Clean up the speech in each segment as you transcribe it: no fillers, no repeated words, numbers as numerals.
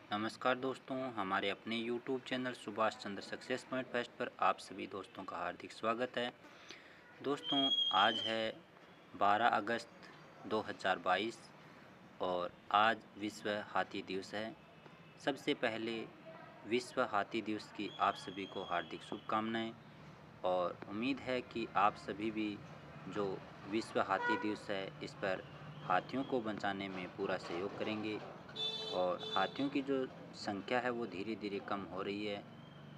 नमस्कार दोस्तों, हमारे अपने YouTube channel Subhash Chandra success point fest पर आप सभी दोस्तों का हार्दिक स्वागत है। दोस्तों, आज है 12 अगस्त 2022 और आज विश्व हाथी दिवस है। सबसे पहले विश्व हाथी दिवस की आप सभी को हार्दिक शुभकामनाएं और उम्मीद है कि आप सभी भी जो विश्व हाथी दिवस है इस पर हाथियों को बचाने में पूरा सहयोग करेंगे और हाथियों की जो संख्या है वो धीरे धीरे कम हो रही है,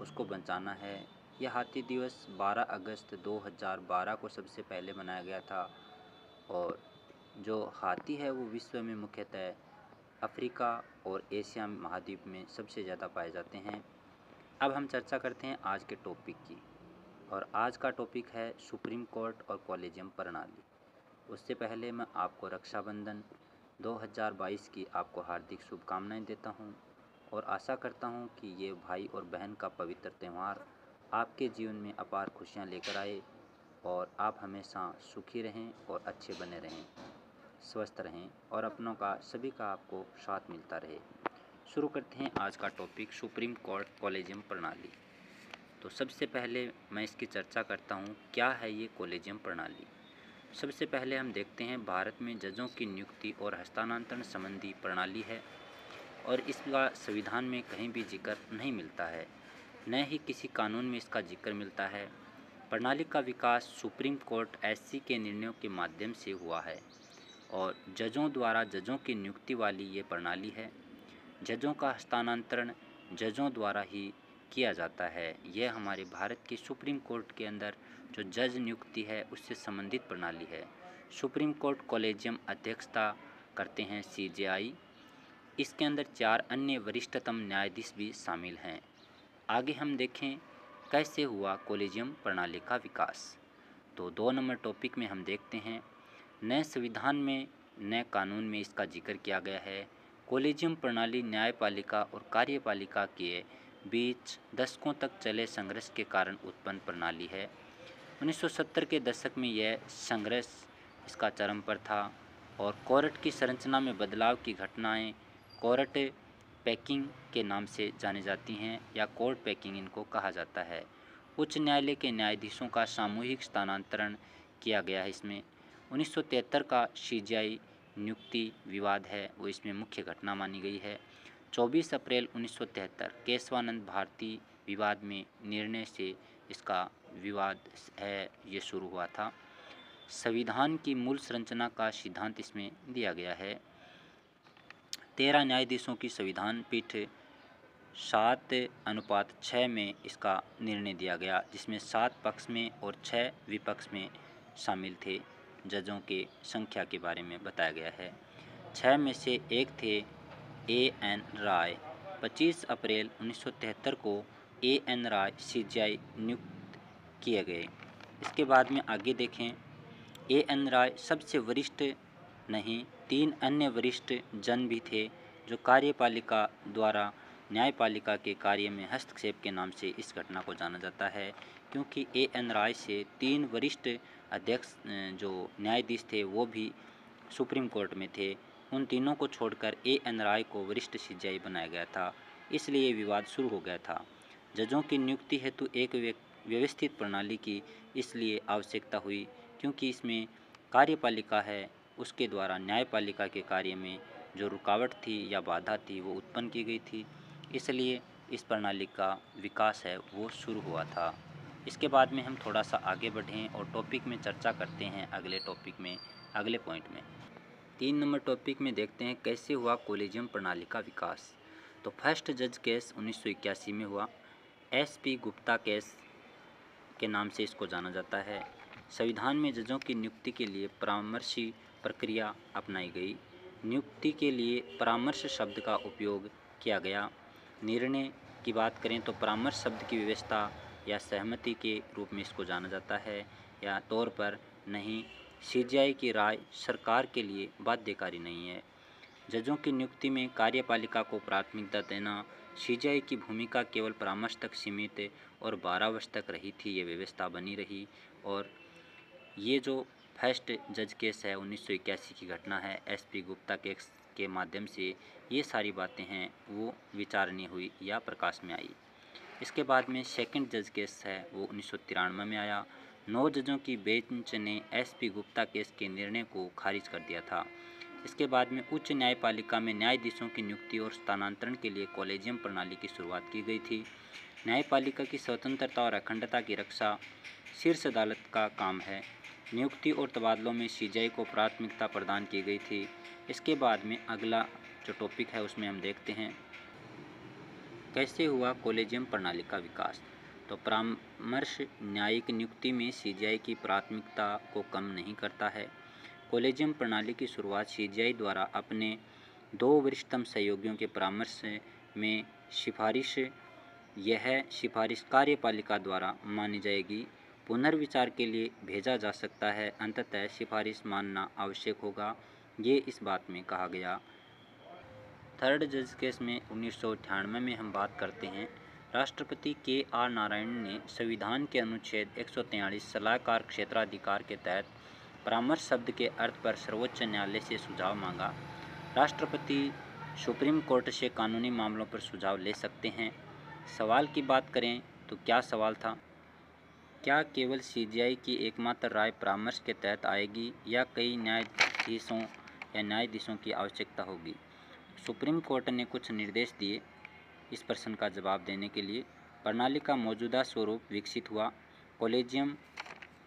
उसको बचाना है। यह हाथी दिवस 12 अगस्त 2012 को सबसे पहले मनाया गया था और जो हाथी है वो विश्व में मुख्यतः अफ्रीका और एशिया महाद्वीप में सबसे ज़्यादा पाए जाते हैं। अब हम चर्चा करते हैं आज के टॉपिक की और आज का टॉपिक है सुप्रीम कोर्ट और कॉलेजियम प्रणाली। उससे पहले मैं आपको रक्षाबंधन 2022 की आपको हार्दिक शुभकामनाएं देता हूं और आशा करता हूं कि ये भाई और बहन का पवित्र त्यौहार आपके जीवन में अपार खुशियां लेकर आए और आप हमेशा सुखी रहें और अच्छे बने रहें, स्वस्थ रहें और अपनों का सभी का आपको साथ मिलता रहे। शुरू करते हैं आज का टॉपिक सुप्रीम कोर्ट कॉलेजियम प्रणाली। तो सबसे पहले मैं इसकी चर्चा करता हूँ, क्या है ये कॉलेजियम प्रणाली। सबसे पहले हम देखते हैं भारत में जजों की नियुक्ति और हस्तांतरण संबंधी प्रणाली है और इसका संविधान में कहीं भी जिक्र नहीं मिलता है, न ही किसी कानून में इसका जिक्र मिलता है। प्रणाली का विकास सुप्रीम कोर्ट एससी के निर्णयों के माध्यम से हुआ है और जजों द्वारा जजों की नियुक्ति वाली ये प्रणाली है। जजों का हस्तांतरण जजों द्वारा ही किया जाता है। यह हमारे भारत की सुप्रीम कोर्ट के अंदर जो जज नियुक्ति है उससे संबंधित प्रणाली है। सुप्रीम कोर्ट कॉलेजियम अध्यक्षता करते हैं सीजेआई। इसके अंदर 4 अन्य वरिष्ठतम न्यायाधीश भी शामिल हैं। आगे हम देखें कैसे हुआ कॉलेजियम प्रणाली का विकास। तो 2 नंबर टॉपिक में हम देखते हैं, नए संविधान में नए कानून में इसका जिक्र किया गया है। कॉलेजियम प्रणाली न्यायपालिका और कार्यपालिका के बीच दशकों तक चले संघर्ष के कारण उत्पन्न प्रणाली है। 1970 के दशक में यह संघर्ष इसका चरम पर था और कोर्ट की संरचना में बदलाव की घटनाएं कोर्ट पैकिंग के नाम से जानी जाती हैं या कोर्ट पैकिंग इनको कहा जाता है। उच्च न्यायालय के न्यायाधीशों का सामूहिक स्थानांतरण किया गया है। इसमें 1973 का सीजेआई नियुक्ति विवाद है वो इसमें मुख्य घटना मानी गई है। 24 अप्रैल 1973 केशवानंद भारती विवाद में निर्णय से इसका विवाद है ये शुरू हुआ था। संविधान की मूल संरचना का सिद्धांत इसमें दिया गया है। 13 न्यायाधीशों की संविधान पीठ 7:6 में इसका निर्णय दिया गया, जिसमें 7 पक्ष में और 6 विपक्ष में शामिल थे। जजों के संख्या के बारे में बताया गया है। 6 में से एक थे एएन राय। 25 अप्रैल 1973 को एएन राय सीजेआई नियुक्त किए गए। इसके बाद में आगे देखें, एएन राय सबसे वरिष्ठ नहीं, 3 अन्य वरिष्ठ जन भी थे जो कार्यपालिका द्वारा न्यायपालिका के कार्य में हस्तक्षेप के नाम से इस घटना को जाना जाता है, क्योंकि एएन राय से 3 वरिष्ठ अध्यक्ष जो न्यायाधीश थे वो भी सुप्रीम कोर्ट में थे। उन तीनों को छोड़कर एएन राय को वरिष्ठ सीजेआई बनाया गया था, इसलिए विवाद शुरू हो गया था। जजों की नियुक्ति हेतु एक व्यवस्थित प्रणाली की इसलिए आवश्यकता हुई क्योंकि इसमें कार्यपालिका है उसके द्वारा न्यायपालिका के कार्य में जो रुकावट थी या बाधा थी वो उत्पन्न की गई थी, इसलिए इस प्रणाली का विकास है वो शुरू हुआ था। इसके बाद में हम थोड़ा सा आगे बढ़ें और टॉपिक में चर्चा करते हैं अगले टॉपिक में, अगले पॉइंट में। 3 नंबर टॉपिक में देखते हैं कैसे हुआ कॉलेजियम प्रणाली का विकास। तो फर्स्ट जज केस 1981 में हुआ। एसपी गुप्ता केस के नाम से इसको जाना जाता है। संविधान में जजों की नियुक्ति के लिए परामर्शी प्रक्रिया अपनाई गई। नियुक्ति के लिए परामर्श शब्द का उपयोग किया गया। निर्णय की बात करें तो परामर्श शब्द की व्यवस्था या सहमति के रूप में इसको जाना जाता है या तौर पर नहीं। सीजेआई की राय सरकार के लिए बाध्यकारी नहीं है। जजों की नियुक्ति में कार्यपालिका को प्राथमिकता देना। सीजेआई की भूमिका केवल परामर्श तक सीमित और 12 वर्ष तक रही थी, ये व्यवस्था बनी रही। और ये जो फर्स्ट जज केस है 1981 की घटना है एसपी गुप्ता केस के माध्यम से ये सारी बातें हैं वो विचारणीय हुई या प्रकाश में आई। इसके बाद में सेकंड जज केस है वो 1993 में आया। 9 जजों की बेंच ने एसपी गुप्ता केस के निर्णय को खारिज कर दिया था। इसके बाद में उच्च न्यायपालिका में न्यायाधीशों की नियुक्ति और स्थानांतरण के लिए कॉलेजियम प्रणाली की शुरुआत की गई थी। न्यायपालिका की स्वतंत्रता और अखंडता की रक्षा शीर्ष अदालत का काम है। नियुक्ति और तबादलों में सीजीआई को प्राथमिकता प्रदान की गई थी। इसके बाद में अगला जो टॉपिक है उसमें हम देखते हैं कैसे हुआ कॉलेजियम प्रणाली का विकास। तो परामर्श न्यायिक नियुक्ति में सीजीआई की प्राथमिकता को कम नहीं करता है। कॉलेजियम प्रणाली की शुरुआत सीजीआई द्वारा अपने 2 वरिष्ठतम सहयोगियों के परामर्श में यह सिफारिश कार्यपालिका द्वारा मानी जाएगी। पुनर्विचार के लिए भेजा जा सकता है, अंततः सिफारिश मानना आवश्यक होगा, ये इस बात में कहा गया। थर्ड जज केस में 1998 में हम बात करते हैं। राष्ट्रपति के.आर. नारायण ने संविधान के अनुच्छेद 143 सलाहकार क्षेत्राधिकार के तहत परामर्श शब्द के अर्थ पर सर्वोच्च न्यायालय से सुझाव मांगा। राष्ट्रपति सुप्रीम कोर्ट से कानूनी मामलों पर सुझाव ले सकते हैं। सवाल की बात करें तो क्या सवाल था? क्या केवल सीजीआई की एकमात्र राय परामर्श के तहत आएगी या कई न्यायाधीशों की आवश्यकता होगी? सुप्रीम कोर्ट ने कुछ निर्देश दिए इस प्रश्न का जवाब देने के लिए। प्रणाली का मौजूदा स्वरूप विकसित हुआ। कॉलेजियम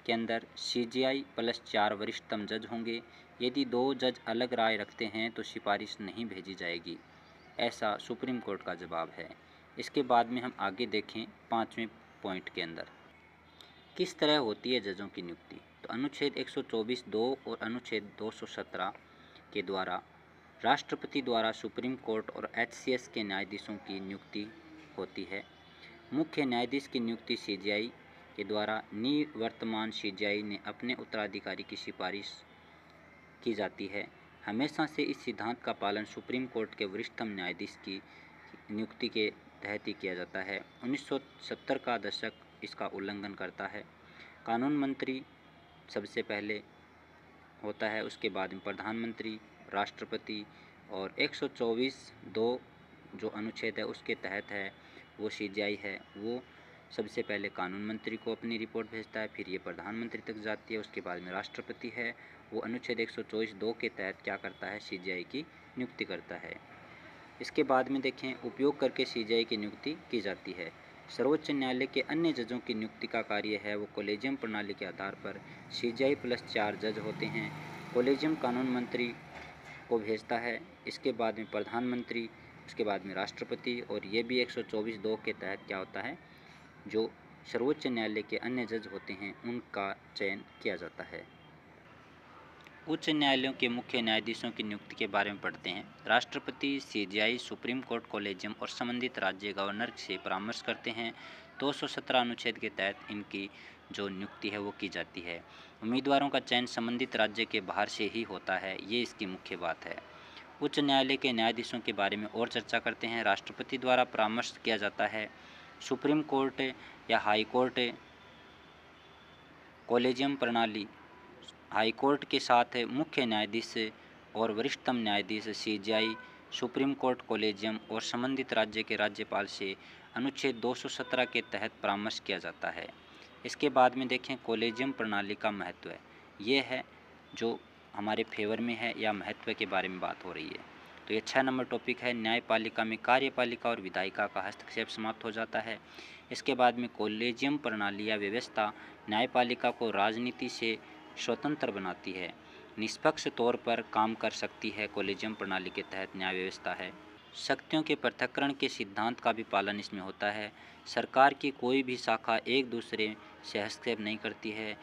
के अंदर सीजीआई प्लस 4 वरिष्ठतम जज होंगे। यदि 2 जज अलग राय रखते हैं तो सिफारिश नहीं भेजी जाएगी, ऐसा सुप्रीम कोर्ट का जवाब है। इसके बाद में हम आगे देखें 5वें पॉइंट के अंदर किस तरह होती है जजों की नियुक्ति। तो अनुच्छेद 124(2) और अनुच्छेद 217 के द्वारा राष्ट्रपति द्वारा सुप्रीम कोर्ट और एचसीएस के न्यायाधीशों की नियुक्ति होती है। मुख्य न्यायाधीश की नियुक्ति सीजीआई के द्वारा निवर्तमान सीजीआई ने अपने उत्तराधिकारी की सिफारिश की जाती है। हमेशा से इस सिद्धांत का पालन सुप्रीम कोर्ट के वरिष्ठतम न्यायाधीश की नियुक्ति के तहत ही किया जाता है। 1970 का दशक इसका उल्लंघन करता है। कानून मंत्री सबसे पहले होता है, उसके बाद में प्रधानमंत्री, राष्ट्रपति और 124(2) जो अनुच्छेद है उसके तहत है वो सीजीआई है, वो सबसे पहले कानून मंत्री को अपनी रिपोर्ट भेजता है, फिर ये प्रधानमंत्री तक जाती है, उसके बाद में राष्ट्रपति है वो अनुच्छेद 124(2) के तहत क्या करता है, सीजीआई की नियुक्ति करता है। इसके बाद में देखें उपयोग करके सीजीआई की नियुक्ति की जाती है। सर्वोच्च न्यायालय के अन्य जजों की नियुक्ति का कार्य है वो कॉलेजियम प्रणाली के आधार पर सीजीआई प्लस 4 जज होते हैं। कॉलेजियम कानून मंत्री को भेजता है, इसके बाद में प्रधानमंत्री, उसके बाद में राष्ट्रपति, और ये भी 124(2) के तहत क्या होता है, जो सर्वोच्च न्यायालय के अन्य जज होते हैं उनका चयन किया जाता है। उच्च न्यायालयों के मुख्य न्यायाधीशों की नियुक्ति के बारे में पढ़ते हैं। राष्ट्रपति, सीजीआई, सुप्रीम कोर्ट, कॉलेजियम और संबंधित राज्य गवर्नर से परामर्श करते हैं। 217 अनुच्छेद के तहत इनकी जो नियुक्ति है वो की जाती है। उम्मीदवारों का चयन संबंधित राज्य के बाहर से ही होता है, ये इसकी मुख्य बात है। उच्च न्यायालय के न्यायाधीशों के बारे में और चर्चा करते हैं। राष्ट्रपति द्वारा परामर्श किया जाता है। सुप्रीम कोर्ट या हाई कोर्ट, कॉलेजियम प्रणाली, हाई कोर्ट के साथ मुख्य न्यायाधीश और वरिष्ठतम न्यायाधीश सीजीआई, सुप्रीम कोर्ट, कॉलेजियम और संबंधित राज्य के राज्यपाल से अनुच्छेद 217 के तहत परामर्श किया जाता है। इसके बाद में देखें कॉलेजियम प्रणाली का महत्व है, ये है जो हमारे फेवर में है या महत्व के बारे में बात हो रही है। तो ये 6 नंबर टॉपिक है। न्यायपालिका में कार्यपालिका और विधायिका का हस्तक्षेप समाप्त हो जाता है। इसके बाद में कॉलेजियम प्रणाली या व्यवस्था न्यायपालिका को राजनीति से स्वतंत्र बनाती है, निष्पक्ष तौर पर काम कर सकती है। कॉलेजियम प्रणाली के तहत न्याय व्यवस्था है। शक्तियों के पृथक्करण के सिद्धांत का भी पालन इसमें होता है। सरकार की कोई भी शाखा एक दूसरे से हस्तक्षेप नहीं करती है।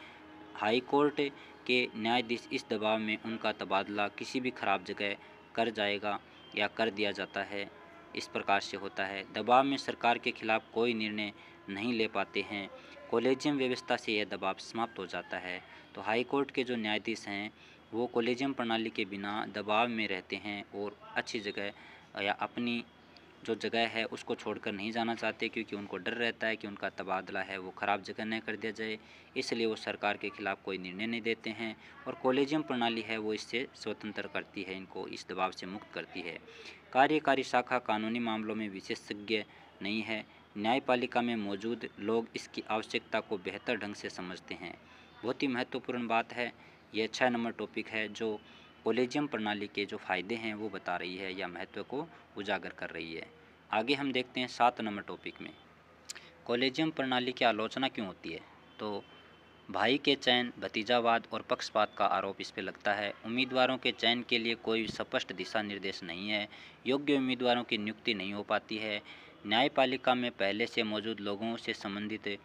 हाई कोर्ट के न्यायाधीश इस दबाव में उनका तबादला किसी भी खराब जगह कर जाएगा या कर दिया जाता है, इस प्रकार से होता है। दबाव में सरकार के खिलाफ कोई निर्णय नहीं ले पाते हैं। कॉलेजियम व्यवस्था से यह दबाव समाप्त हो जाता है। तो हाई कोर्ट के जो न्यायाधीश हैं वो कॉलेजियम प्रणाली के बिना दबाव में रहते हैं और अच्छी जगह या अपनी जो जगह है उसको छोड़कर नहीं जाना चाहते, क्योंकि उनको डर रहता है कि उनका तबादला है वो ख़राब जगह न कर दिया जाए, इसलिए वो सरकार के खिलाफ़ कोई निर्णय नहीं देते हैं। और कॉलेजियम प्रणाली है वो इससे स्वतंत्र करती है, इनको इस दबाव से मुक्त करती है। कार्यकारी शाखा कानूनी मामलों में विशेषज्ञ नहीं है। न्यायपालिका में मौजूद लोग इसकी आवश्यकता को बेहतर ढंग से समझते हैं। बहुत ही महत्वपूर्ण बात है। यह 6 नंबर टॉपिक है जो कॉलेजियम प्रणाली के जो फ़ायदे हैं वो बता रही है या महत्व को उजागर कर रही है। आगे हम देखते हैं 7 नंबर टॉपिक में, कॉलेजियम प्रणाली की आलोचना क्यों होती है। तो भाई के चयन, भतीजावाद और पक्षपात का आरोप इस पे लगता है। उम्मीदवारों के चयन के लिए कोई स्पष्ट दिशा निर्देश नहीं है। योग्य उम्मीदवारों की नियुक्ति नहीं हो पाती है। न्यायपालिका में पहले से मौजूद लोगों से संबंधित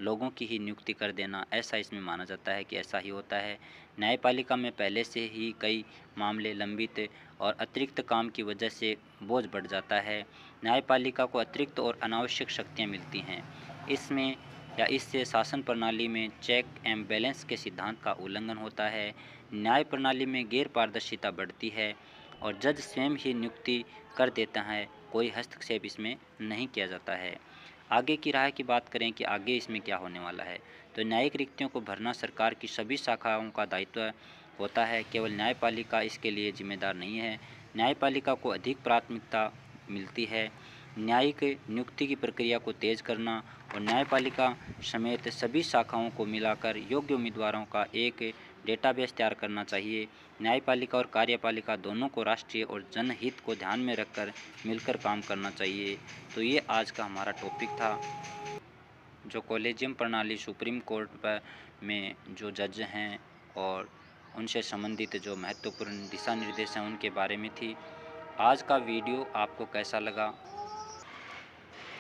लोगों की ही नियुक्ति कर देना, ऐसा इसमें माना जाता है कि ऐसा ही होता है। न्यायपालिका में पहले से ही कई मामले लंबित और अतिरिक्त काम की वजह से बोझ बढ़ जाता है। न्यायपालिका को अतिरिक्त और अनावश्यक शक्तियाँ मिलती हैं। इसमें या इससे शासन प्रणाली में चेक एंड बैलेंस के सिद्धांत का उल्लंघन होता है। न्याय प्रणाली में गैर पारदर्शिता बढ़ती है और जज स्वयं ही नियुक्ति कर देता है, कोई हस्तक्षेप इसमें नहीं किया जाता है। आगे की राह की बात करें कि आगे इसमें क्या होने वाला है, तो न्यायिक रिक्तियों को भरना सरकार की सभी शाखाओं का दायित्व होता है, केवल न्यायपालिका इसके लिए जिम्मेदार नहीं है। न्यायपालिका को अधिक प्राथमिकता मिलती है। न्यायिक नियुक्ति की प्रक्रिया को तेज करना और न्यायपालिका समेत सभी शाखाओं को मिलाकर योग्य उम्मीदवारों का एक डेटाबेस तैयार करना चाहिए। न्यायपालिका और कार्यपालिका दोनों को राष्ट्रीय और जनहित को ध्यान में रखकर मिलकर काम करना चाहिए। तो ये आज का हमारा टॉपिक था, जो कॉलेजियम प्रणाली सुप्रीम कोर्ट पर में जो जज हैं और उनसे संबंधित जो महत्वपूर्ण दिशा निर्देश हैं उनके बारे में थी। आज का वीडियो आपको कैसा लगा?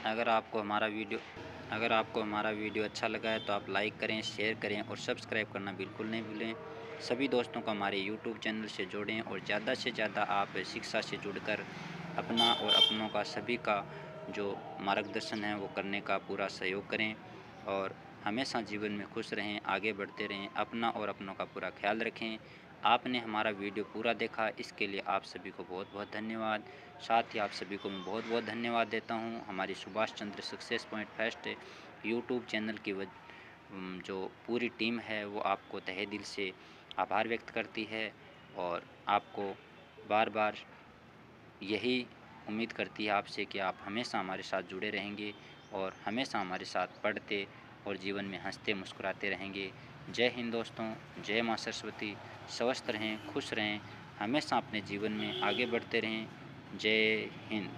अगर आपको हमारा वीडियो अच्छा लगा है तो आप लाइक करें, शेयर करें और सब्सक्राइब करना बिल्कुल नहीं भूलें। सभी दोस्तों को हमारे यूट्यूब चैनल से जोड़ें और ज़्यादा से ज़्यादा आप शिक्षा से जुड़कर अपना और अपनों का सभी का जो मार्गदर्शन है वो करने का पूरा सहयोग करें और हमेशा जीवन में खुश रहें, आगे बढ़ते रहें, अपना और अपनों का पूरा ख्याल रखें। आपने हमारा वीडियो पूरा देखा, इसके लिए आप सभी को बहुत बहुत धन्यवाद। साथ ही आप सभी को मैं बहुत बहुत धन्यवाद देता हूं। हमारी Subhash Chandra success point first YouTube channel की जो पूरी टीम है वो आपको तहे दिल से आभार व्यक्त करती है और आपको बार बार यही उम्मीद करती है आपसे कि आप हमेशा हमारे साथ जुड़े रहेंगे और हमेशा हमारे साथ पढ़ते और जीवन में हंसते मुस्कुराते रहेंगे। जय हिंद दोस्तों, जय माँ सरस्वती। स्वस्थ रहें, खुश रहें, हमेशा अपने जीवन में आगे बढ़ते रहें। जय हिंद।